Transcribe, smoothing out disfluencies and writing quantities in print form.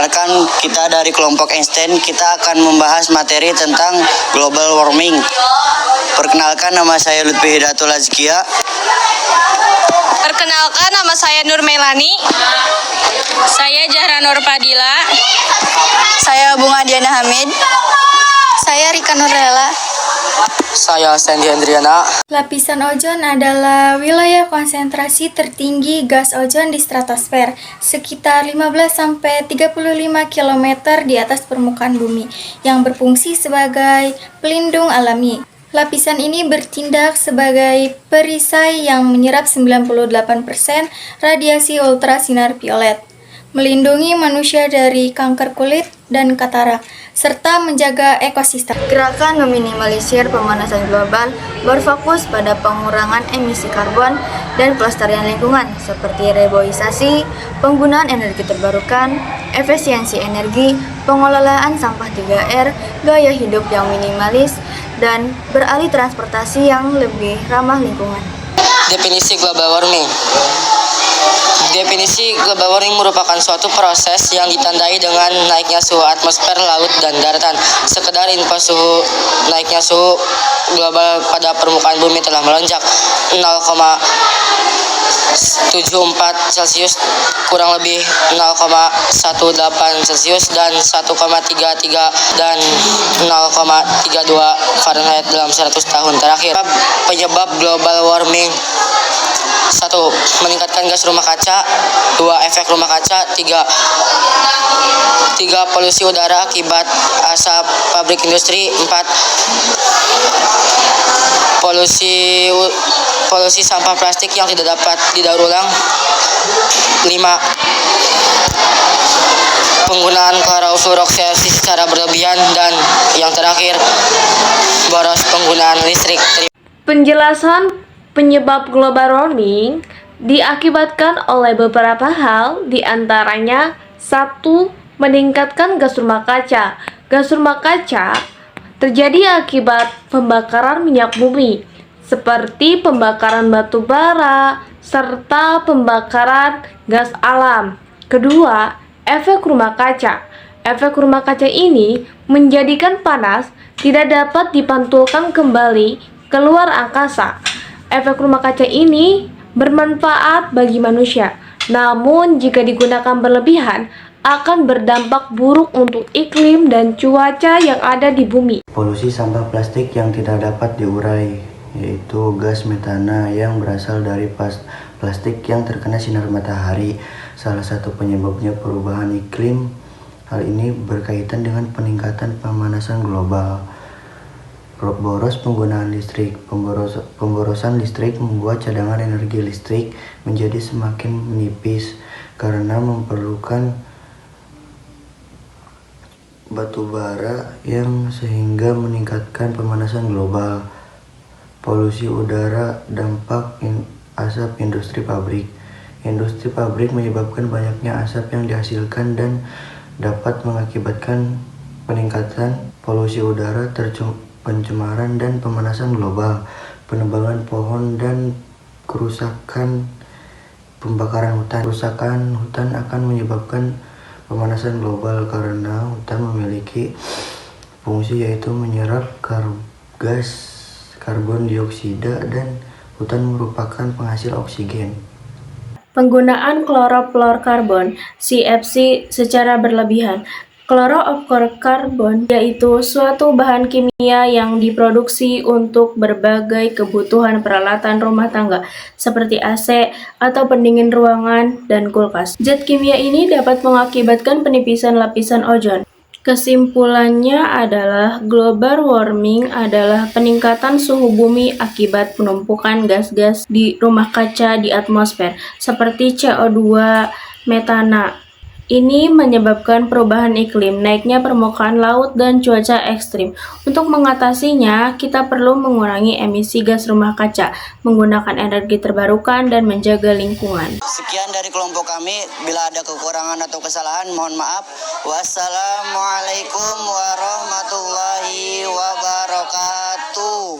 Perkenalkan, kita dari kelompok Einstein, kita akan membahas materi tentang global warming. Perkenalkan, nama saya Lutfi Hidayatul Azkia. Perkenalkan, nama saya Nur Melani. Saya Zahra Nur Fadila. Saya Bunga Diana Hamid. Saya Rika Nurlela. Saya Sandy Andriana. Lapisan ozon adalah wilayah konsentrasi tertinggi gas ozon di stratosfer, sekitar 15-35 km di atas permukaan bumi, yang berfungsi sebagai pelindung alami. Lapisan ini bertindak sebagai perisai yang menyerap 98% radiasi ultrasinar violet, melindungi manusia dari kanker kulit dan katarak, serta menjaga ekosistem. Gerakan meminimalisir pemanasan global berfokus pada pengurangan emisi karbon dan pelestarian lingkungan seperti reboisasi, penggunaan energi terbarukan, efisiensi energi, pengelolaan sampah 3R, gaya hidup yang minimalis, dan beralih transportasi yang lebih ramah lingkungan. Definisi global warming. Definisi global warming merupakan suatu proses yang ditandai dengan naiknya suhu atmosfer, laut, dan daratan. Sekedar info, naiknya suhu global pada permukaan bumi telah melonjak 0,74 Celcius, kurang lebih 0,18 Celcius, dan 1,33 dan 0,32 Fahrenheit dalam 100 tahun terakhir. Penyebab global warming: 1. Meningkatkan gas rumah kaca. 2. Efek rumah kaca. 3. Polusi udara akibat asap pabrik industri. 4. Polusi sampah plastik yang tidak dapat didaur ulang. 5. Penggunaan klorofluorokarbon secara berlebihan. Dan yang terakhir, boros penggunaan listrik. Penjelasan penyebab global warming diakibatkan oleh beberapa hal, diantaranya 1. Meningkatkan gas rumah kaca. Gas rumah kaca terjadi akibat pembakaran minyak bumi, seperti pembakaran batu bara, serta pembakaran gas alam. Kedua, efek rumah kaca. Efek rumah kaca ini menjadikan panas tidak dapat dipantulkan kembali keluar angkasa. Efek rumah kaca ini bermanfaat bagi manusia, namun jika digunakan berlebihan akan berdampak buruk untuk iklim dan cuaca yang ada di bumi. Polusi sampah plastik yang tidak dapat diurai, yaitu gas metana yang berasal dari plastik yang terkena sinar matahari. Salah satu penyebabnya perubahan iklim. Hal ini berkaitan dengan peningkatan pemanasan global. Boros penggunaan listrik. Pemborosan listrik membuat cadangan energi listrik menjadi semakin menipis karena memerlukan batu bara yang sehingga meningkatkan pemanasan global. Polusi udara. Dampak asap industri pabrik. Industri pabrik menyebabkan banyaknya asap yang dihasilkan dan dapat mengakibatkan peningkatan polusi udara, pencemaran dan pemanasan global. Penebangan pohon dan kerusakan, pembakaran hutan. Kerusakan hutan akan menyebabkan pemanasan global karena hutan memiliki fungsi yaitu menyerap gas karbon dioksida dan hutan merupakan penghasil oksigen. Penggunaan klorofluorokarbon (CFC) secara berlebihan. Klorofluorokarbon yaitu suatu bahan kimia yang diproduksi untuk berbagai kebutuhan peralatan rumah tangga seperti AC atau pendingin ruangan dan kulkas. Zat kimia ini dapat mengakibatkan penipisan lapisan ozon. Kesimpulannya adalah global warming adalah peningkatan suhu bumi akibat penumpukan gas-gas di rumah kaca di atmosfer seperti CO2, metana. Ini menyebabkan perubahan iklim, naiknya permukaan laut, dan cuaca ekstrim. Untuk mengatasinya, kita perlu mengurangi emisi gas rumah kaca, menggunakan energi terbarukan, dan menjaga lingkungan. Sekian dari kelompok kami. Bila ada kekurangan atau kesalahan, mohon maaf. Wassalamualaikum warahmatullahi wabarakatuh.